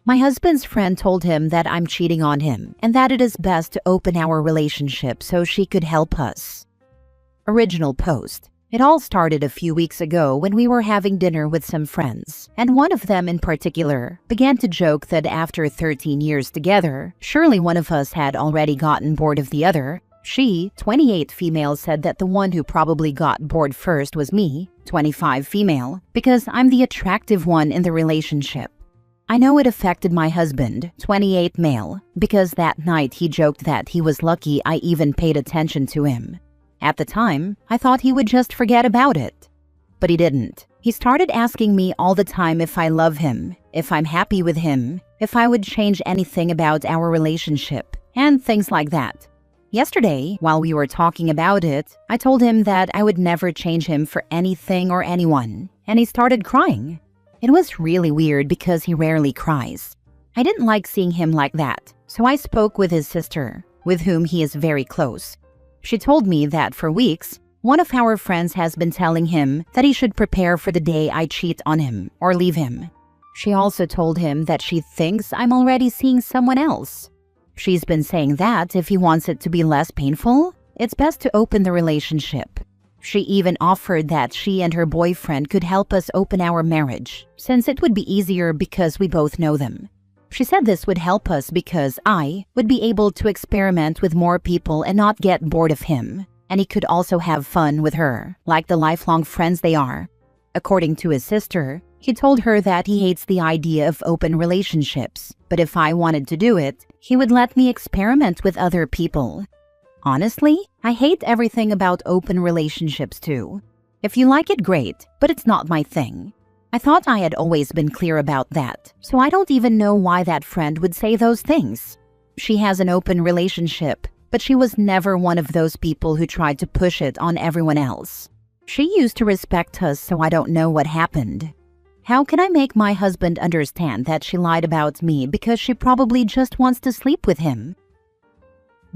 My husband's friend told him that I'm cheating on him and that it is best to open our relationship so she could help us. Original post. It all started a few weeks ago when we were having dinner with some friends, and one of them in particular began to joke that after 13 years together, surely one of us had already gotten bored of the other. She, 28 female, said that the one who probably got bored first was me, 25 female, because I'm the attractive one in the relationship. I know it affected my husband, 28 male, because that night he joked that he was lucky I even paid attention to him. At the time, I thought he would just forget about it. But he didn't. He started asking me all the time if I love him, if I'm happy with him, if I would change anything about our relationship, and things like that. Yesterday, while we were talking about it, I told him that I would never change him for anything or anyone, and he started crying. It was really weird because he rarely cries. I didn't like seeing him like that, so I spoke with his sister, with whom he is very close. She told me that for weeks, one of our friends has been telling him that he should prepare for the day I cheat on him or leave him. She also told him that she thinks I'm already seeing someone else. She's been saying that if he wants it to be less painful, it's best to open the relationship. She even offered that she and her boyfriend could help us open our marriage, since it would be easier because we both know them. She said this would help us because I would be able to experiment with more people and not get bored of him, and he could also have fun with her, like the lifelong friends they are. According to his sister, he told her that he hates the idea of open relationships, but if I wanted to do it, he would let me experiment with other people. Honestly, I hate everything about open relationships too. If you like it, great, but it's not my thing. I thought I had always been clear about that, so I don't even know why that friend would say those things. She has an open relationship, but she was never one of those people who tried to push it on everyone else. She used to respect us, so I don't know what happened. How can I make my husband understand that she lied about me because she probably just wants to sleep with him?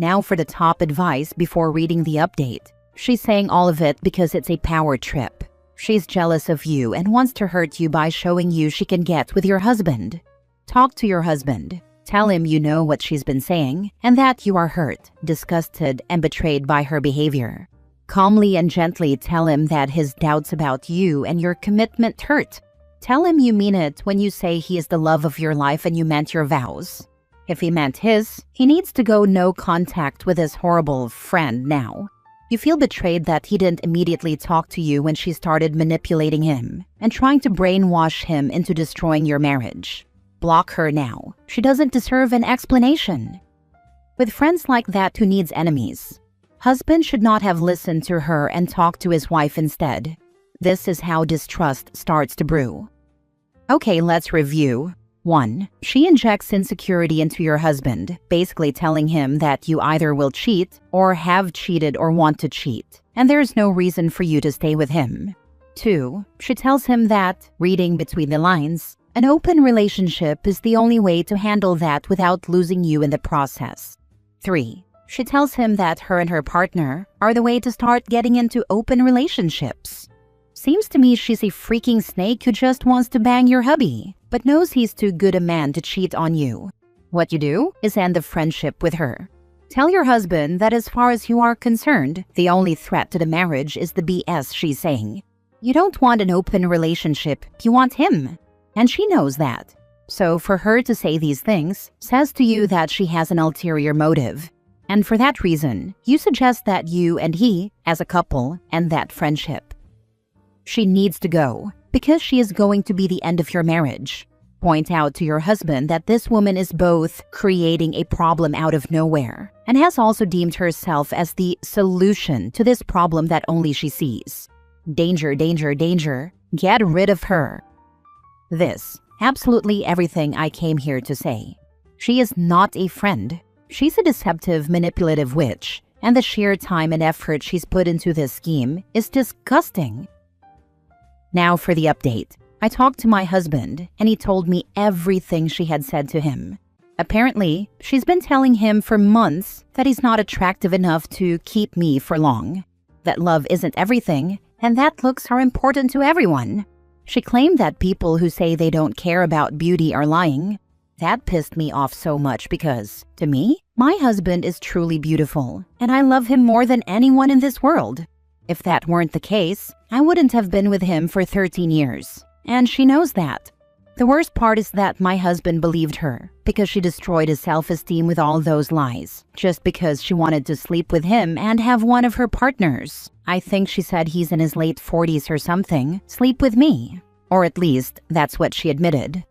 Now for the top advice before reading the update. She's saying all of it because it's a power trip. She's jealous of you and wants to hurt you by showing you she can get with your husband. Talk to your husband. Tell him you know what she's been saying and that you are hurt, disgusted, and betrayed by her behavior. Calmly and gently tell him that his doubts about you and your commitment hurt. Tell him you mean it when you say he is the love of your life and you meant your vows. If he meant his, he needs to go no contact with his horrible friend now. You feel betrayed that he didn't immediately talk to you when she started manipulating him and trying to brainwash him into destroying your marriage. Block her now. She doesn't deserve an explanation. With friends like that, who needs enemies? Husband should not have listened to her and talked to his wife instead. This is how distrust starts to brew. Okay, let's review. 1. She injects insecurity into your husband, basically telling him that you either will cheat or have cheated or want to cheat, and there's no reason for you to stay with him. 2. She tells him that, reading between the lines, an open relationship is the only way to handle that without losing you in the process. 3. She tells him that her and her partner are the way to start getting into open relationships. Seems to me she's a freaking snake who just wants to bang your hubby, but knows he's too good a man to cheat on you. What you do is end the friendship with her. Tell your husband that as far as you are concerned, the only threat to the marriage is the BS she's saying. You don't want an open relationship, you want him. And she knows that. So for her to say these things says to you that she has an ulterior motive. And for that reason, you suggest that you and he, as a couple, end that friendship. She needs to go, because she is going to be the end of your marriage. Point out to your husband that this woman is both creating a problem out of nowhere and has also deemed herself as the solution to this problem that only she sees. Danger, danger, danger. Get rid of her. This, absolutely everything I came here to say. She is not a friend. She's a deceptive, manipulative witch, and the sheer time and effort she's put into this scheme is disgusting. Now for the update. I talked to my husband, and he told me everything she had said to him. Apparently, she's been telling him for months that he's not attractive enough to keep me for long, that love isn't everything, and that looks are important to everyone. She claimed that people who say they don't care about beauty are lying. That pissed me off so much because, to me, my husband is truly beautiful, and I love him more than anyone in this world. If that weren't the case, I wouldn't have been with him for 13 years, and she knows that. The worst part is that my husband believed her because she destroyed his self-esteem with all those lies, just because she wanted to sleep with him and have one of her partners. I think she said he's in his late 40s or something, sleep with me. Or at least, that's what she admitted.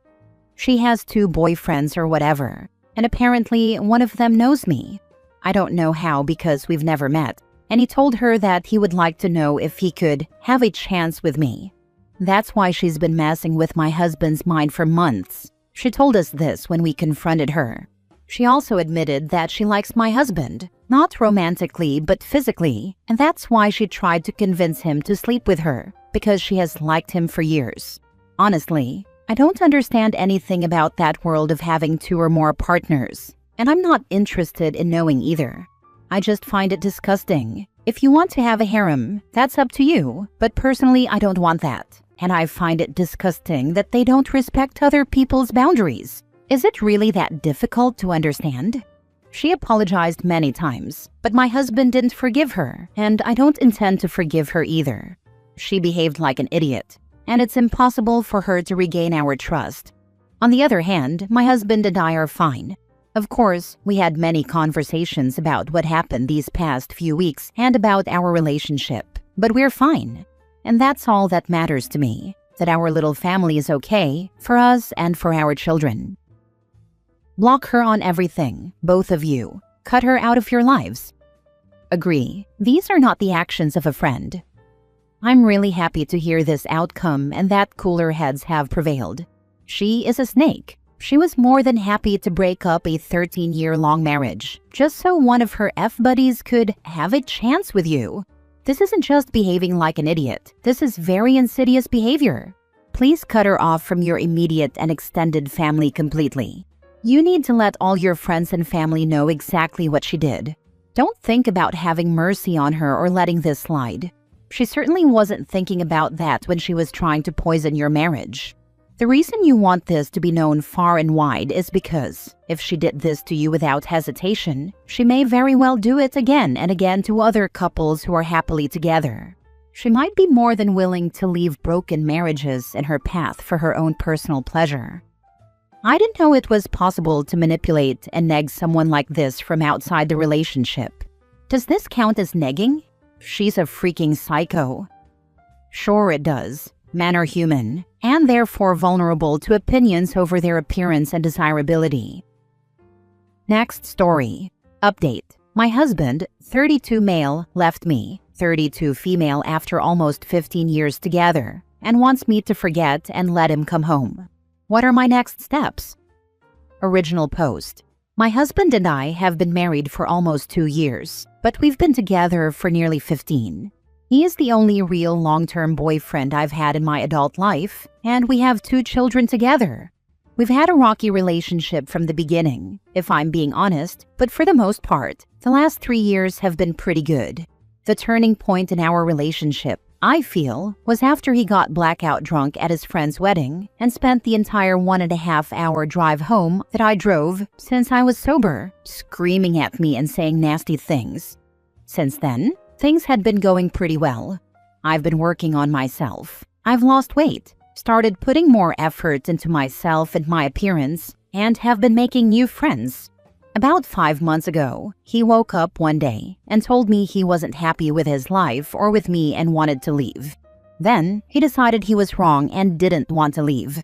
She has 2 boyfriends or whatever, and apparently one of them knows me. I don't know how because we've never met, and he told her that he would like to know if he could have a chance with me. That's why she's been messing with my husband's mind for months. She told us this when we confronted her. She also admitted that she likes my husband, not romantically but physically, and that's why she tried to convince him to sleep with her, because she has liked him for years. Honestly, I don't understand anything about that world of having 2 or more partners, and I'm not interested in knowing either. I just find it disgusting. If you want to have a harem, that's up to you, but personally I don't want that. And I find it disgusting that they don't respect other people's boundaries. Is it really that difficult to understand? She apologized many times, but my husband didn't forgive her, and I don't intend to forgive her either. She behaved like an idiot, and it's impossible for her to regain our trust. On the other hand, my husband and I are fine. Of course, we had many conversations about what happened these past few weeks and about our relationship, but we're fine. And that's all that matters to me, that our little family is okay for us and for our children. Block her on everything, both of you. Cut her out of your lives. Agree, these are not the actions of a friend. I'm really happy to hear this outcome and that cooler heads have prevailed. She is a snake. She was more than happy to break up a 13-year-long marriage, just so one of her F-buddies could have a chance with you. This isn't just behaving like an idiot. This is very insidious behavior. Please cut her off from your immediate and extended family completely. You need to let all your friends and family know exactly what she did. Don't think about having mercy on her or letting this slide. She certainly wasn't thinking about that when she was trying to poison your marriage. The reason you want this to be known far and wide is because if she did this to you without hesitation, she may very well do it again and again to other couples who are happily together. She might be more than willing to leave broken marriages in her path for her own personal pleasure. I didn't know it was possible to manipulate and neg someone like this from outside the relationship. Does this count as negging? She's a freaking psycho. Sure it does. Men are human, and therefore vulnerable to opinions over their appearance and desirability. Next story. Update. My husband, 32 male, left me, 32 female after almost 15 years together, and wants me to forget and let him come home. What are my next steps? Original post. My husband and I have been married for almost 2 years, but we've been together for nearly 15. He is the only real long-term boyfriend I've had in my adult life, and we have 2 children together. We've had a rocky relationship from the beginning, if I'm being honest, but for the most part, the last 3 years have been pretty good. The turning point in our relationship, I feel, was after he got blackout drunk at his friend's wedding and spent the entire 1.5-hour drive home that I drove since I was sober, screaming at me and saying nasty things. Since then, things had been going pretty well. I've been working on myself. I've lost weight, started putting more effort into myself and my appearance, and have been making new friends. About 5 months ago, he woke up one day and told me he wasn't happy with his life or with me and wanted to leave. Then, he decided he was wrong and didn't want to leave.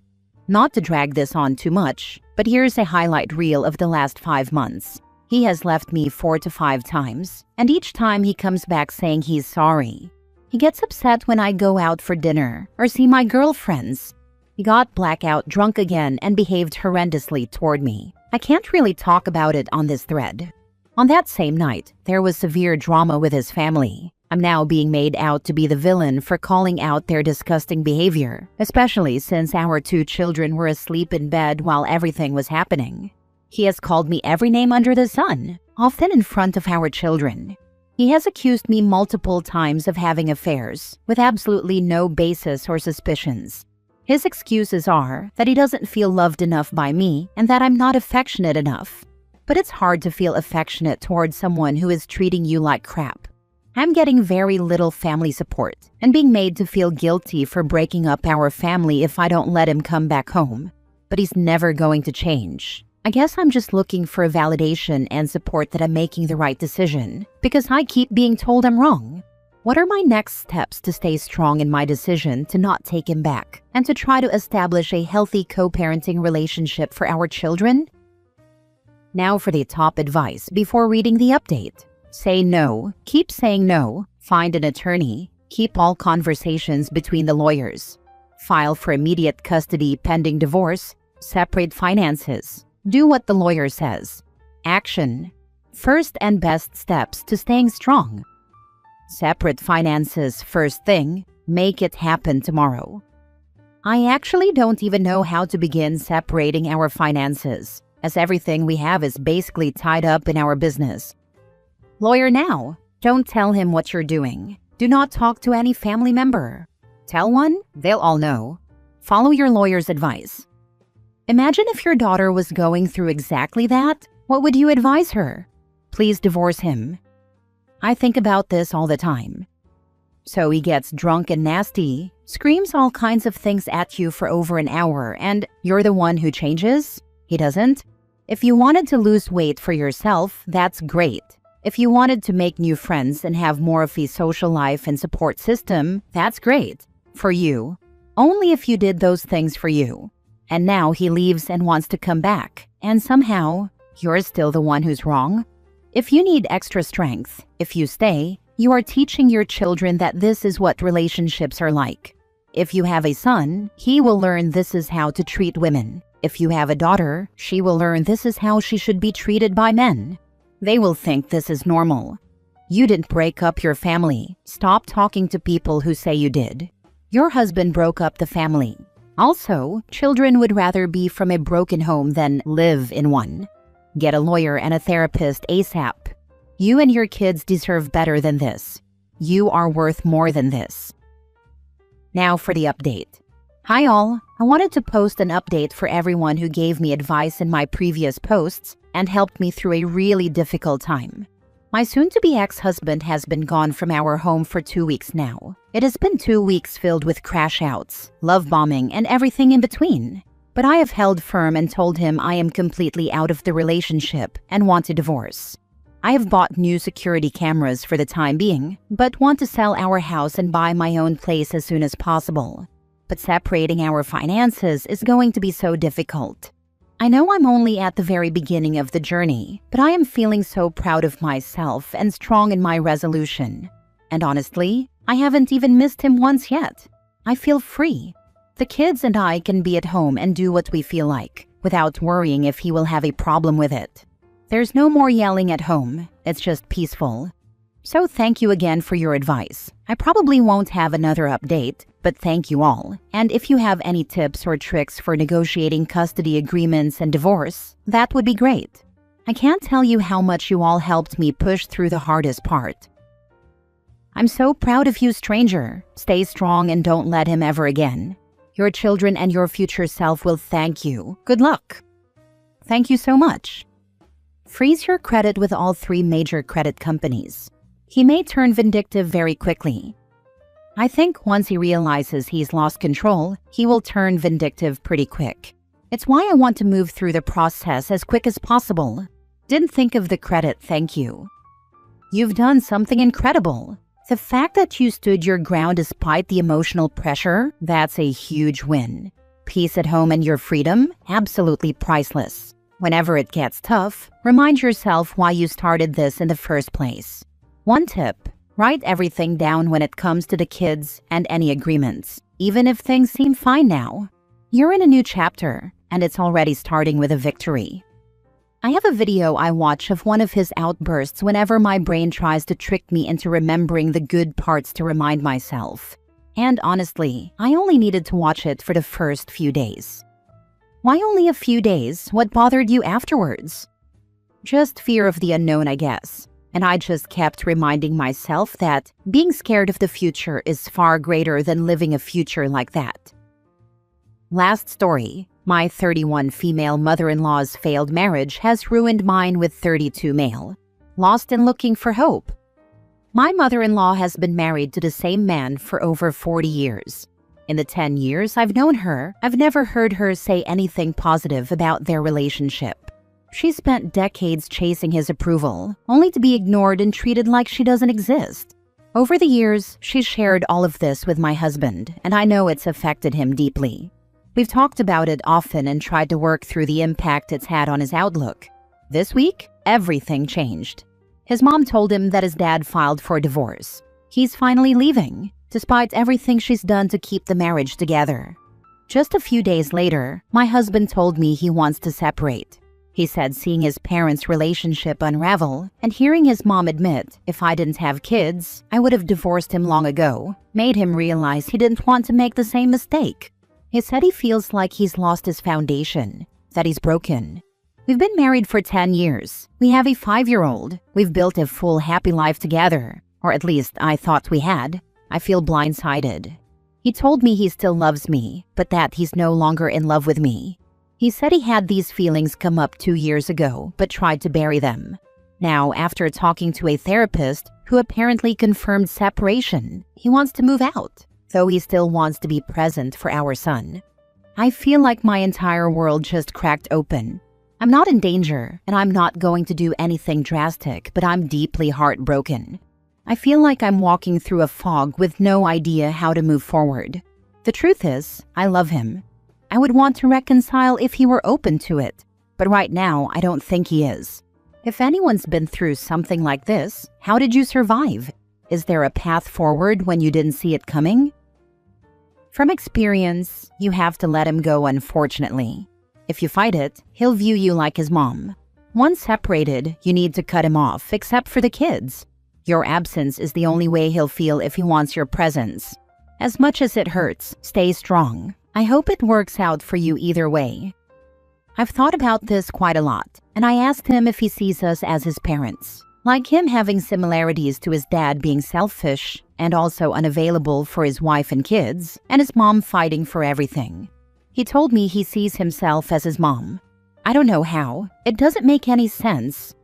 Not to drag this on too much, but here's a highlight reel of the last 5 months. He has left me 4 to 5 times, and each time he comes back saying he's sorry. He gets upset when I go out for dinner or see my girlfriends. He got blackout drunk again and behaved horrendously toward me. I can't really talk about it on this thread. On that same night, there was severe drama with his family. I'm now being made out to be the villain for calling out their disgusting behavior, especially since our 2 children were asleep in bed while everything was happening. He has called me every name under the sun, often in front of our children. He has accused me multiple times of having affairs, with absolutely no basis or suspicions. His excuses are that he doesn't feel loved enough by me and that I'm not affectionate enough. But it's hard to feel affectionate towards someone who is treating you like crap. I'm getting very little family support and being made to feel guilty for breaking up our family if I don't let him come back home. But he's never going to change. I guess I'm just looking for a validation and support that I'm making the right decision because I keep being told I'm wrong. What are my next steps to stay strong in my decision to not take him back and to try to establish a healthy co-parenting relationship for our children? Now for the top advice before reading the update. Say no. Keep saying no. Find an attorney. Keep all conversations between the lawyers. File for immediate custody pending divorce. Separate finances. Do what the lawyer says. Action. First and best steps to staying strong. Separate finances first thing. Make it happen tomorrow. I actually don't even know how to begin separating our finances, as everything we have is basically tied up in our business. Lawyer now. Don't tell him what you're doing. Do not talk to any family member. Tell one, they'll all know. Follow your lawyer's advice. Imagine if your daughter was going through exactly that. What would you advise her? Please divorce him. I think about this all the time. So he gets drunk and nasty, screams all kinds of things at you for over an hour, and you're the one who changes? He doesn't? If you wanted to lose weight for yourself, that's great. If you wanted to make new friends and have more of a social life and support system, that's great. For you. Only if you did those things for you. And now he leaves and wants to come back, and somehow, you're still the one who's wrong? If you need extra strength, if you stay, you are teaching your children that this is what relationships are like. If you have a son, he will learn this is how to treat women. If you have a daughter, she will learn this is how she should be treated by men. They will think this is normal. You didn't break up your family. Stop talking to people who say you did. Your husband broke up the family. Also, children would rather be from a broken home than live in one. Get a lawyer and a therapist ASAP. You and your kids deserve better than this. You are worth more than this. Now for the update. Hi all, I wanted to post an update for everyone who gave me advice in my previous posts and helped me through a really difficult time. My soon-to-be ex-husband has been gone from our home for 2 weeks now. It has been 2 weeks filled with crash-outs, love bombing, and everything in between. But I have held firm and told him I am completely out of the relationship and want a divorce. I have bought new security cameras for the time being, but want to sell our house and buy my own place as soon as possible. But separating our finances is going to be so difficult. I know I'm only at the very beginning of the journey, but I am feeling so proud of myself and strong in my resolution. And honestly, I haven't even missed him once yet. I feel free. The kids and I can be at home and do what we feel like, without worrying if he will have a problem with it. There's no more yelling at home, it's just peaceful. So thank you again for your advice. I probably won't have another update, but thank you all. And if you have any tips or tricks for negotiating custody agreements and divorce, that would be great. I can't tell you how much you all helped me push through the hardest part. I'm so proud of you, stranger. Stay strong and don't let him ever again. Your children and your future self will thank you. Good luck. Thank you so much. Freeze your credit with all 3 major credit companies. He may turn vindictive very quickly. I think once he realizes he's lost control, he will turn vindictive pretty quick. It's why I want to move through the process as quick as possible. Didn't think of the credit, thank you. You've done something incredible. The fact that you stood your ground despite the emotional pressure, that's a huge win. Peace at home and your freedom, absolutely priceless. Whenever it gets tough, remind yourself why you started this in the first place. One tip, write everything down when it comes to the kids and any agreements, even if things seem fine now. You're in a new chapter, and it's already starting with a victory. I have a video I watch of one of his outbursts whenever my brain tries to trick me into remembering the good parts to remind myself. And honestly, I only needed to watch it for the first few days. Why only a few days? What bothered you afterwards? Just fear of the unknown, I guess. And I just kept reminding myself that being scared of the future is far greater than living a future like that. Last story. My 31 female mother-in-law's failed marriage has ruined mine with 32 male. Lost and looking for hope. My mother-in-law has been married to the same man for over 40 years. In the 10 years I've known her, I've never heard her say anything positive about their relationship. She spent decades chasing his approval, only to be ignored and treated like she doesn't exist. Over the years, she's shared all of this with my husband, and I know it's affected him deeply. We've talked about it often and tried to work through the impact it's had on his outlook. This week, everything changed. His mom told him that his dad filed for divorce. He's finally leaving, despite everything she's done to keep the marriage together. Just a few days later, my husband told me he wants to separate. He said seeing his parents' relationship unravel and hearing his mom admit, if I didn't have kids, I would have divorced him long ago, made him realize he didn't want to make the same mistake. He said he feels like he's lost his foundation, that he's broken. We've been married for 10 years. We have a 5-year-old. We've built a full happy life together, or at least I thought we had. I feel blindsided. He told me he still loves me, but that he's no longer in love with me. He said he had these feelings come up 2 years ago, but tried to bury them. Now, after talking to a therapist who apparently confirmed separation, he wants to move out, though he still wants to be present for our son. I feel like my entire world just cracked open. I'm not in danger, and I'm not going to do anything drastic, but I'm deeply heartbroken. I feel like I'm walking through a fog with no idea how to move forward. The truth is, I love him. I would want to reconcile if he were open to it, but right now I don't think he is. If anyone's been through something like this, how did you survive? Is there a path forward when you didn't see it coming? From experience, you have to let him go, unfortunately. If you fight it, he'll view you like his mom. Once separated, you need to cut him off, except for the kids. Your absence is the only way he'll feel if he wants your presence. As much as it hurts, stay strong. I hope it works out for you either way. I've thought about this quite a lot, and I asked him if he sees us as his parents. Like him having similarities to his dad being selfish and also unavailable for his wife and kids, and his mom fighting for everything. He told me he sees himself as his mom. I don't know how. It doesn't make any sense.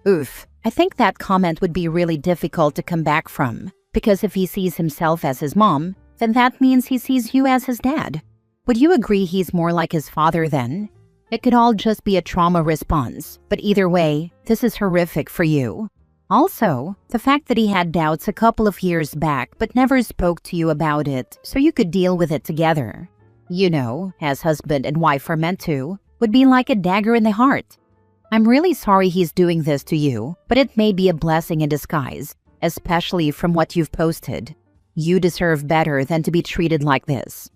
Oof. I think that comment would be really difficult to come back from, because if he sees himself as his mom, then that means he sees you as his dad. Would you agree he's more like his father then? It could all just be a trauma response, but either way, this is horrific for you. Also, the fact that he had doubts a couple of years back but never spoke to you about it so you could deal with it together, you know, as husband and wife are meant to, would be like a dagger in the heart. I'm really sorry he's doing this to you, but it may be a blessing in disguise, especially from what you've posted. You deserve better than to be treated like this.